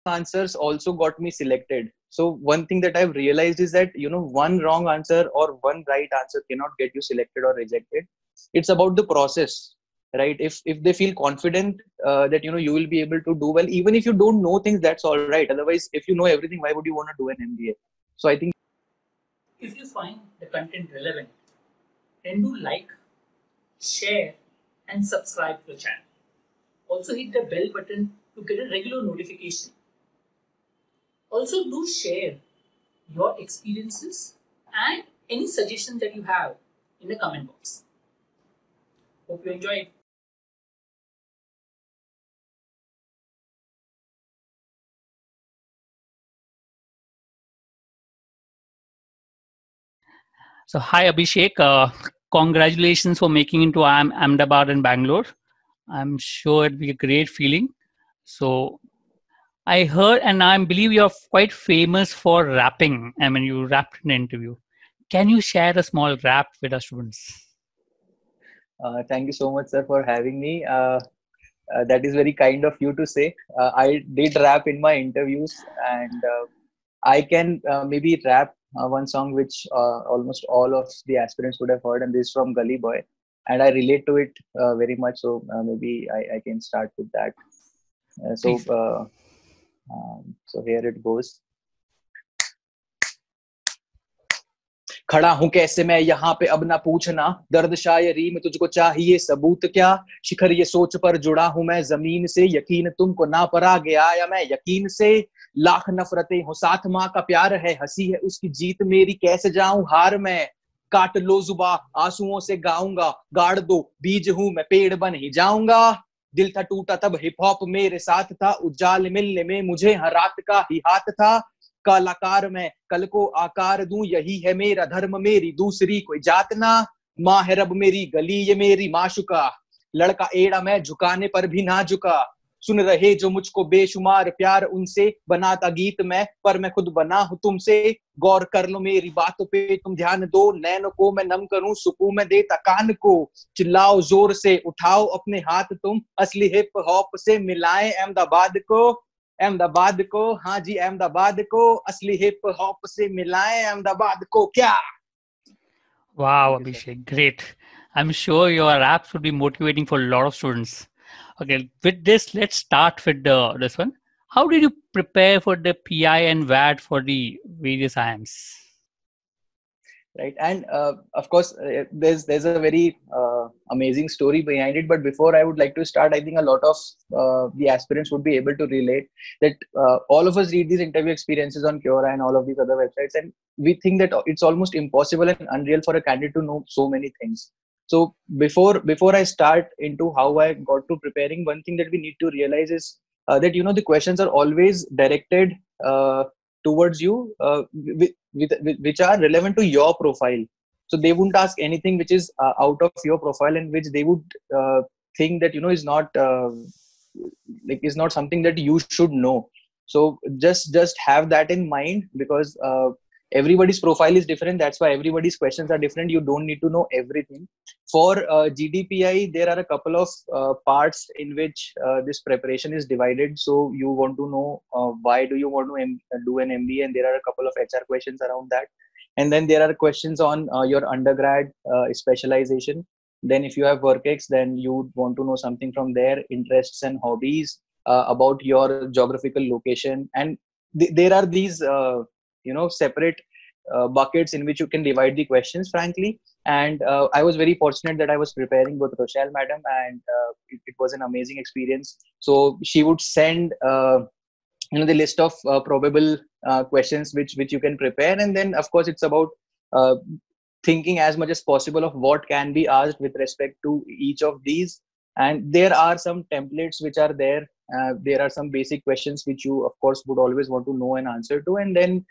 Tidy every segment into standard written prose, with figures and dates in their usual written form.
answers also got me selected. So one thing that I've realized is that, one wrong answer or one right answer cannot get you selected or rejected. It's about the process, right? If they feel confident that you will be able to do well, even if you don't know things, that's all right. Otherwise, if you know everything, why would you want to do an MBA? So I think If you find the content relevant, then do like, share, and subscribe to the channel. Also hit the bell button to get a regular notification. Also do share your experiences and any suggestions that you have in the comment box. Hope you enjoyed. So, hi Abhishek. Congratulations for making into Ahmedabad and Bangalore. I'm sure it'll be a great feeling. So, I heard and I believe you're quite famous for rapping. I mean, you rapped in an interview. Can you share a small rap with our students? thank you so much, sir, for having me. That is very kind of you to say. I did rap in my interviews, and I can maybe rap one song which almost all of the aspirants would have heard, and this is from Gully Boy, and I relate to it very much. So maybe I can start with that. Uh, so Please. uh, so here it goes. खड़ा हूं कैसे मैं यहाँ पे अब ना पूछना, दर्द शायरी में तुझको चाहिए सबूत क्या? शिखर ये सोच पर जुड़ा हूं मैं जमीन से, यकीन तुमको ना पर आ गया या मैं यकीन से? लाख नफरतें हो साथ, माँ का प्यार है, हंसी है उसकी जीत मेरी, कैसे जाऊं हार मैं? काट लो जुबा आंसुओं से गाऊंगा, गाड़ दो बीज हूं मैं पेड़ बन ही जाऊंगा। दिल था टूटा तब हिप हॉप मेरे साथ था, उजाल मिलने में मुझे हर रात का ही हाथ था। कलाकार मैं कल को आकार दूं, यही है मेरा धर्म, मेरी दूसरी कोई जात ना। माँ है रब मेरी, गली ये मेरी माशुका, लड़का एड़ा मैं झुकाने पर भी ना झुका। सुन रहे जो मुझको बेशुमार प्यार उनसे, बनाता गीत मैं पर मैं खुद बना हूं तुमसे। गौर कर लो मेरी बातों पे तुम ध्यान दो, नैनों को मैं नम करूं सुकून में देता कान को। चिल्लाओ जोर से उठाओ अपने हाथ तुम, असली हिप हॉप से मिलाएं अहमदाबाद को। अहमदाबाद को, हाँ जी अहमदाबाद को, असली हिप हॉप से मिलाएं अहमदाबाद को क्या? Wow, thank you sir. Abhishek, great. I'm sure your apps would be motivating for a lot of students. Okay, with this, let's start with this one. How did you prepare for the PI and VAD for the various IIMs? Right, and of course there's a very amazing story behind it, but before I would like to start, I think a lot of the aspirants would be able to relate that all of us read these interview experiences on Quora and all of these other websites, and we think that it's almost impossible and unreal for a candidate to know so many things. So before I start into how I got to preparing, one thing that we need to realize is that the questions are always directed towards you, which are relevant to your profile. So they wouldn't ask anything which is out of your profile, and which they would think that is not is not something that you should know. So just have that in mind, because everybody's profile is different. That's why everybody's questions are different. You don't need to know everything. For GDPI, there are a couple of parts in which this preparation is divided. So you want to know why do you want to do an MBA, and there are a couple of HR questions around that. And then there are questions on your undergrad specialization. Then if you have WorkX, then you would want to know something from their interests and hobbies, about your geographical location. And there are these separate buckets in which you can divide the questions, frankly. And I was very fortunate that I was preparing with Rochelle madam, and it was an amazing experience. So she would send the list of probable questions which you can prepare, and then of course it's about uh, thinking as much as possible of what can be asked with respect to each of these. And there are some templates which are there. There are some basic questions which you of course would always want to know an answer to, and then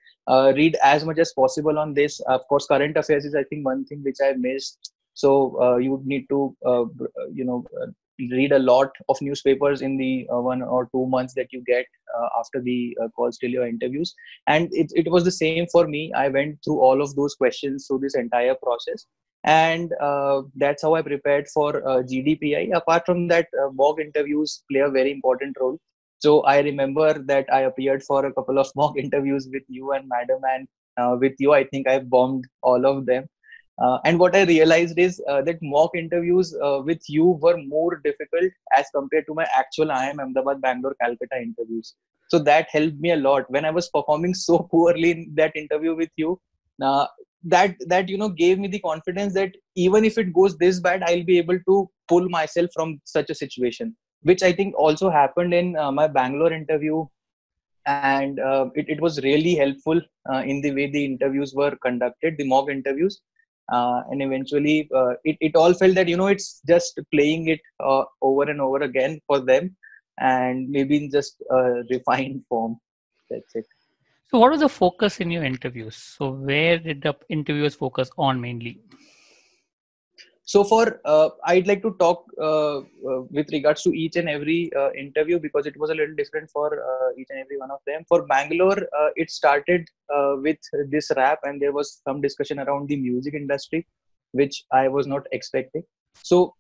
read as much as possible on this. Of course, current affairs is, I think, one thing which I missed. So you would need to read a lot of newspapers in the 1 or 2 months that you get after the calls till your interviews. And it was the same for me. I went through all of those questions through this entire process, and that's how I prepared for GDPI. Apart from that, mock interviews play a very important role. So I remember that I appeared for a couple of mock interviews with you and Madam, and with you, I think I bombed all of them. And what I realized is that mock interviews with you were more difficult as compared to my actual IIM Ahmedabad, Bangalore, Calcutta interviews. So that helped me a lot when I was performing so poorly in that interview with you. Uh, that gave me the confidence that even if it goes this bad, I'll be able to pull myself from such a situation, which I think also happened in my Bangalore interview. And it was really helpful in the way the interviews were conducted, the mock interviews. And eventually, it all felt that, it's just playing it over and over again for them, and maybe in just refined form. That's it. So, what was the focus in your interviews? So, where did the interviewers focus on mainly? So for I'd like to talk with regards to each and every interview, because it was a little different for each and every one of them. For Bangalore, it started with this rap, and there was some discussion around the music industry, which I was not expecting. So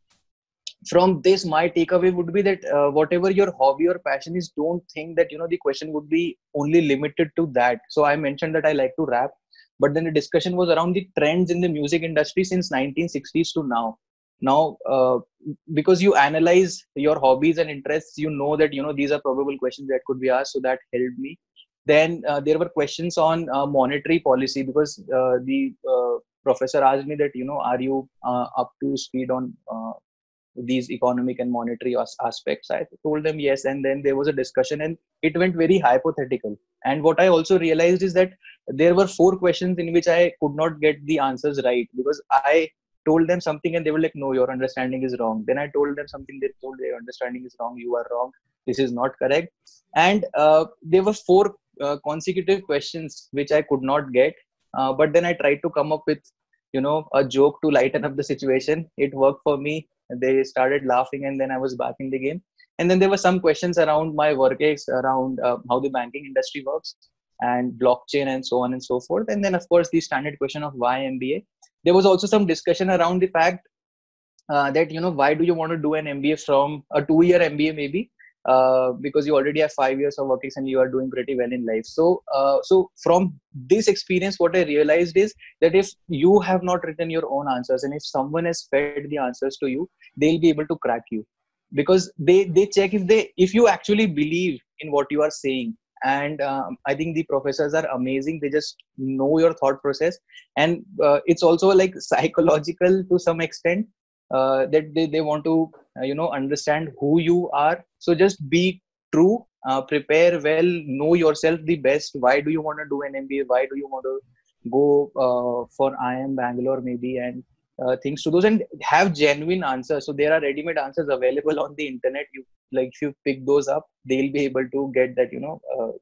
from this, my takeaway would be that whatever your hobby or passion is, don't think that the question would be only limited to that. So I mentioned that I like to rap, but then the discussion was around the trends in the music industry since 1960s to now. Because you analyze your hobbies and interests, that these are probable questions that could be asked, so that helped me. Then there were questions on monetary policy, because the professor asked me that, are you up to speed on these economic and monetary aspects. I told them yes, and then there was a discussion, and it went very hypothetical. And what I also realized is that there were 4 questions in which I could not get the answers right, because I told them something and they were like, no, your understanding is wrong. Then I told them something, they told their understanding is wrong, you are wrong, this is not correct. And there were 4 consecutive questions which I could not get. But then I tried to come up with a joke to lighten up the situation. It worked for me. They started laughing, and then I was back in the game. And then there were some questions around my work ex, around how the banking industry works and blockchain and so on and so forth. And then, of course, the standard question of why MBA. There was also some discussion around the fact that, why do you want to do an MBA from a 2-year MBA maybe, because you already have 5 years of work ex and you are doing pretty well in life. So from this experience, what I realized is that if you have not written your own answers, and if someone has fed the answers to you, they'll be able to crack you, because they check if you actually believe in what you are saying. And I think the professors are amazing. They just know your thought process. And it's also like psychological to some extent, that they want to understand who you are. So just be true, prepare well, know yourself the best. Why do you want to do an MBA? Why do you want to go for IIM Bangalore maybe, and things to those, and have genuine answers. So there are ready-made answers available on the internet. You, like, if you pick those up, they'll be able to get that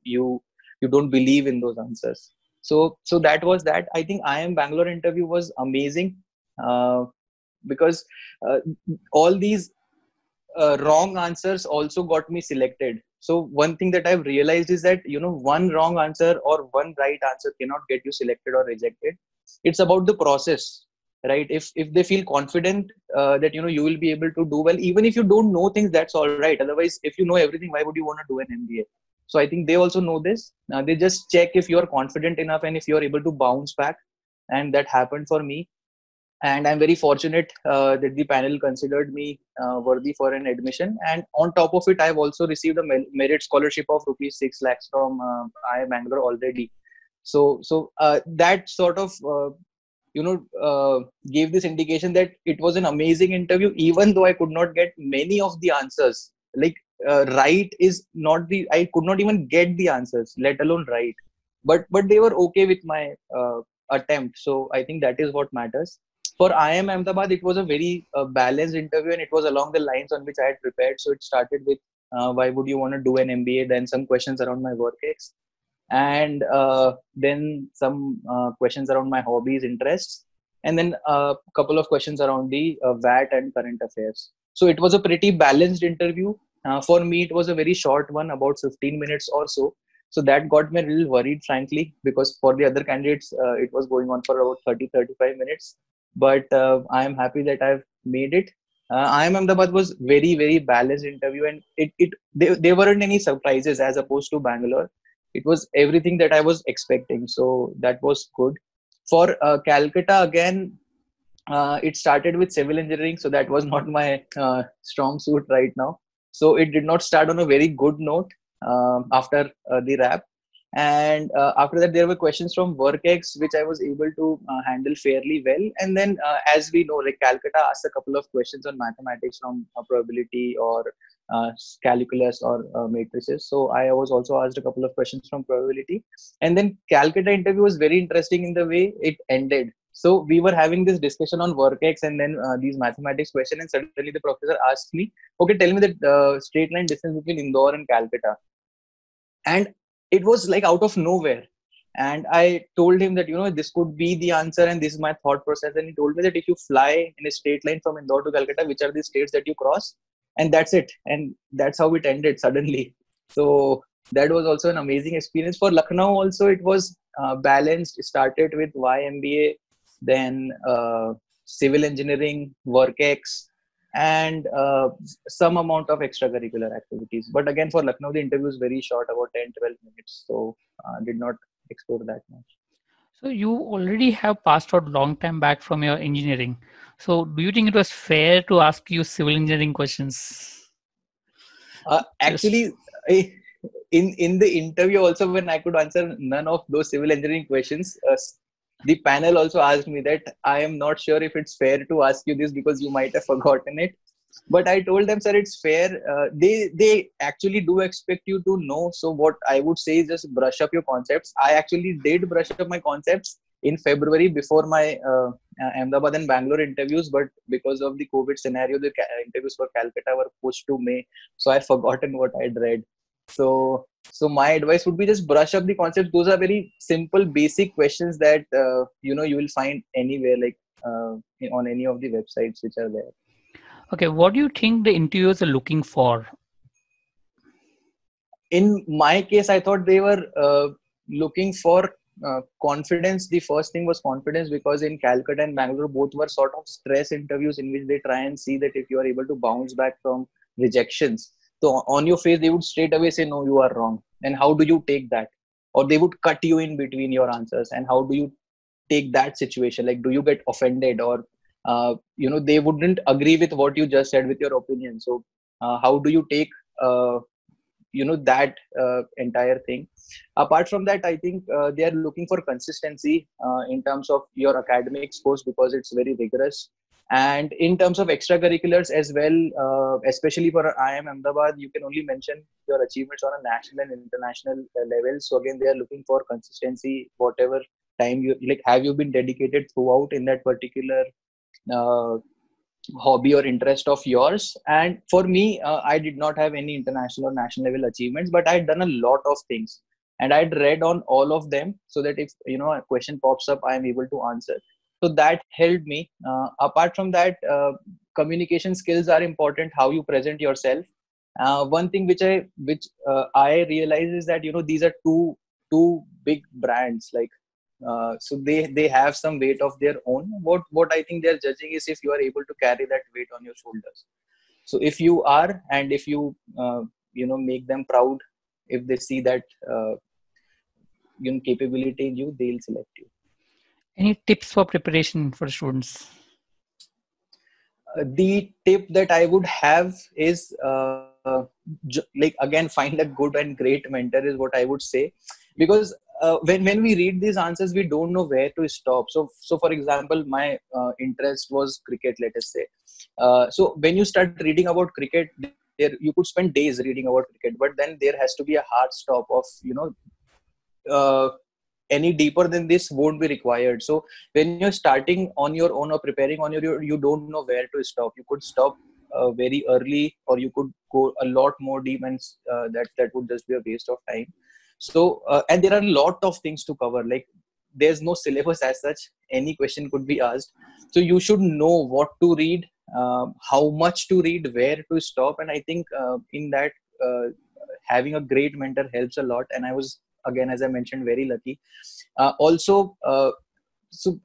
you don't believe in those answers. So that was that. I think IIM Bangalore interview was amazing, uh, because uh, all these wrong answers also got me selected. So one thing that I've realized is that one wrong answer or one right answer cannot get you selected or rejected. It's about the process, right? If they feel confident that you will be able to do well, even if you don't know things, that's all right. Otherwise, if you know everything, why would you want to do an MBA? So I think they also know this. They just check if you're confident enough and if you're able to bounce back. And that happened for me. And I'm very fortunate that the panel considered me worthy for an admission. And on top of it, I've also received a merit scholarship of rupees 6 lakhs from IIM Bangalore already. So that sort of gave this indication that it was an amazing interview, even though I could not get many of the answers. Like, right is not the, I could not even get the answers, let alone right. But they were okay with my attempt. So I think that is what matters. For IIM Ahmedabad, it was a very balanced interview, and it was along the lines on which I had prepared. So it started with why would you want to do an MBA? Then some questions around my work ex, and then some questions around my hobbies, interests, and then a couple of questions around the VAT and current affairs. So it was a pretty balanced interview. For me, it was a very short one, about 15 minutes or so. So that got me a little worried, frankly, because for the other candidates, it was going on for about 30, 35 minutes. But I am happy that I've made it. IIM Ahmedabad was very, very balanced interview, and there weren't any surprises as opposed to Bangalore. It was everything that I was expecting, so that was good. For Calcutta, again, it started with civil engineering, so that was not my strong suit right now. So it did not start on a very good note after the rap. And after that, there were questions from WorkX, which I was able to handle fairly well. And then, as we know, like Calcutta asked a couple of questions on mathematics from probability or calculus or matrices. So I was also asked a couple of questions from probability. And then Calcutta interview was very interesting in the way it ended. So we were having this discussion on WorkX and then these mathematics question, and suddenly the professor asked me, "Okay, tell me the straight line distance between Indore and Calcutta." And it was like out of nowhere. And I told him that, this could be the answer and this is my thought process. And he told me that if you fly in a straight line from Indore to Calcutta, which are the states that you cross? And that's it. And that's how it ended suddenly. So that was also an amazing experience. For Lucknow also, it was balanced. It started with YMBA, then civil engineering, WorkX, and some amount of extracurricular activities. But again, for Lucknow, the interview is very short, about 10-12 minutes. So did not explore that much. So you already have passed out long time back from your engineering. So do you think it was fair to ask you civil engineering questions? Just Actually, in the interview also, when I could answer none of those civil engineering questions, the panel also asked me that I am not sure if it's fair to ask you this because you might have forgotten it. But I told them, sir, it's fair. They actually do expect you to know. So what I would say is just brush up your concepts. I actually did brush up my concepts in February before my Ahmedabad and Bangalore interviews, but because of the COVID scenario, the interviews for Calcutta were pushed to May. So I forgotten what I'd read. So my advice would be just brush up the concepts. Those are very simple, basic questions that you will find anywhere, like on any of the websites which are there. okay. What do you think the interviewers are looking for? In my case, I thought they were looking for confidence. The first thing was confidence, because in Calcutta and Bangalore, both were sort of stress interviews in which they try and see that if you are able to bounce back from rejections. So on your face, they would straight away say, no, you are wrong. And how do you take that? Or they would cut you in between your answers. And how do you take that situation? Like, do you get offended, or they wouldn't agree with what you just said with your opinion? So how do you take that entire thing? Apart from that, I think they are looking for consistency in terms of your academic scores, because it's very rigorous, and in terms of extracurriculars as well, especially for IIM Ahmedabad, you can only mention your achievements on a national and international level. So again, they are looking for consistency. Whatever time you like, have you been dedicated throughout in that particular uh, hobby or interest of yours? And for me, I did not have any international or national level achievements, but I'd done a lot of things, and I'd read on all of them, so that if a question pops up, I am able to answer. So that helped me. Apart from that, communication skills are important. How you present yourself. One thing which I realize is that these are two big brands, like so they have some weight of their own. What I think they're judging is if you are able to carry that weight on your shoulders. So if you are, and if you make them proud, if they see that capability in you, they'll select you. Any tips for preparation for students? The tip that I would have is like, again, find a good and great mentor is what I would say, because when we read these answers, we don't know where to stop. So for example, my interest was cricket, let us say. So when you start reading about cricket, there you could spend days reading about cricket, but then there has to be a hard stop of uh, any deeper than this won't be required. So when you're starting on your own or preparing on your own, you don't know where to stop. You could stop very early, or you could go a lot more deep, and that would just be a waste of time. So and there are a lot of things to cover. Like, there's no syllabus as such. Any question could be asked. So you should know what to read, how much to read, where to stop. And I think in that, having a great mentor helps a lot. And I was, again, as I mentioned, very lucky. Also, so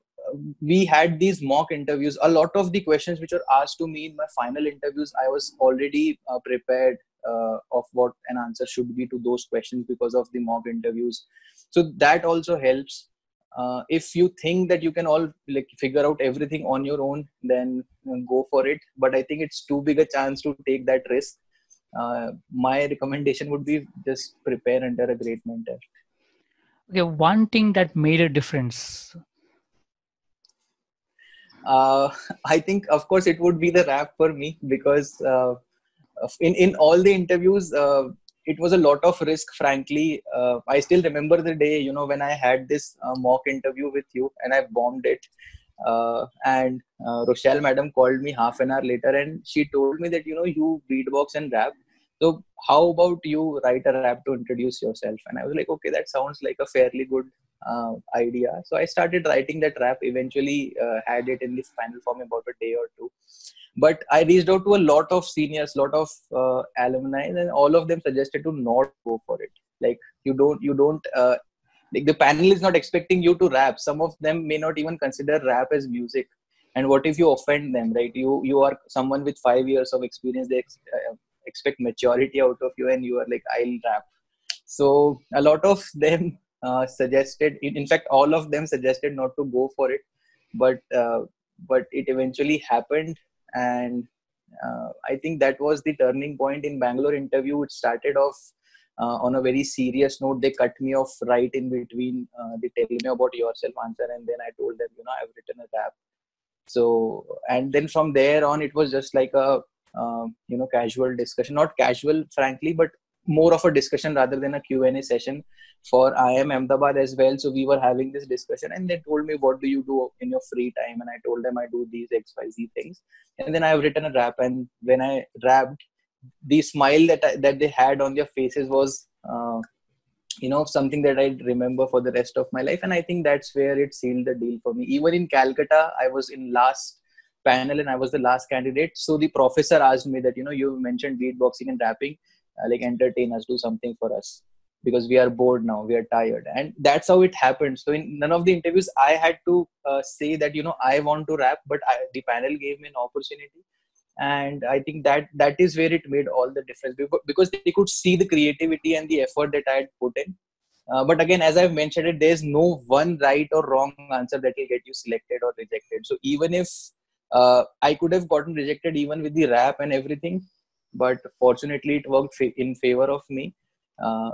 we had these mock interviews. A lot of the questions which were asked to me in my final interviews, I was already prepared of what an answer should be to those questions because of the mock interviews. So that also helps. If you think that you can all like figure out everything on your own, then go for it. But I think it's too big a chance to take that risk. My recommendation would be just prepare under a great mentor. Okay, one thing that made a difference. uh, I think, of course, it would be the rap for me because in all the interviews, it was a lot of risk. Frankly, I still remember the day, when I had this mock interview with you, and I bombed it. And Rochelle madam called me half an hour later, and she told me that you beatbox and rap. So how about you write a rap to introduce yourself? And I was like, okay, that sounds like a fairly good idea. So I started writing that rap. Eventually, had it in the final form about a day or two. But I reached out to a lot of seniors, lot of alumni, and all of them suggested to not go for it. Like you don't. Like the panel is not expecting you to rap. Some of them may not even consider rap as music. And what if you offend them, right? You are someone with 5 years of experience. They expect maturity out of you, and you are like, I'll rap. So a lot of them suggested. In fact, all of them suggested not to go for it. But it eventually happened, and I think that was the turning point in Bangalore interview. It started off on a very serious note. They cut me off right in between. They tell me about yourself answer, and then I told them, I've written a rap. So, and then from there on, it was just like a casual discussion. Not casual, frankly, but more of a discussion rather than a Q&A session for IIM Ahmedabad as well. So we were having this discussion, and they told me, what do you do in your free time? And I told them I do these XYZ things. And then I have written a rap, and when I rapped, the smile that they had on their faces was something that I remember for the rest of my life. And I think that's where it sealed the deal for me. Even in Calcutta, I was in last panel and I was the last candidate. So the professor asked me that, you mentioned beatboxing and rapping, like entertain us, do something for us, because we are bored now, we are tired. And that's how it happened. So in none of the interviews I had to say that, I want to rap, but the panel gave me an opportunity. And I think that is where it made all the difference, because they could see the creativity and the effort that I had put in. But again, as I've mentioned it, there's no one right or wrong answer that will get you selected or rejected. So even if I could have gotten rejected even with the rap and everything, but fortunately it worked in favor of me.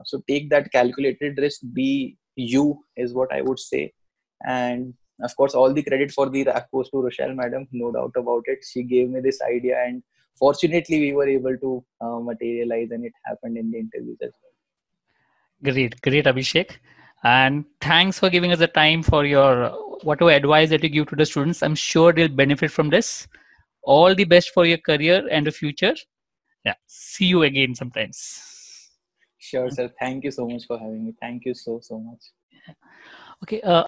So take that calculated risk, be you, is what I would say. And of course, all the credit for the rap goes to Rochelle madam, no doubt about it. She gave me this idea, and fortunately we were able to materialize, and it happened in the interviews as well. Great, Abhishek. And thanks for giving us the time for your whatever advice that you give to the students. I'm sure they'll benefit from this. All the best for your career and the future. Yeah. See you again sometimes. Sure, sir. Thank you so much for having me. Thank you so much. Okay.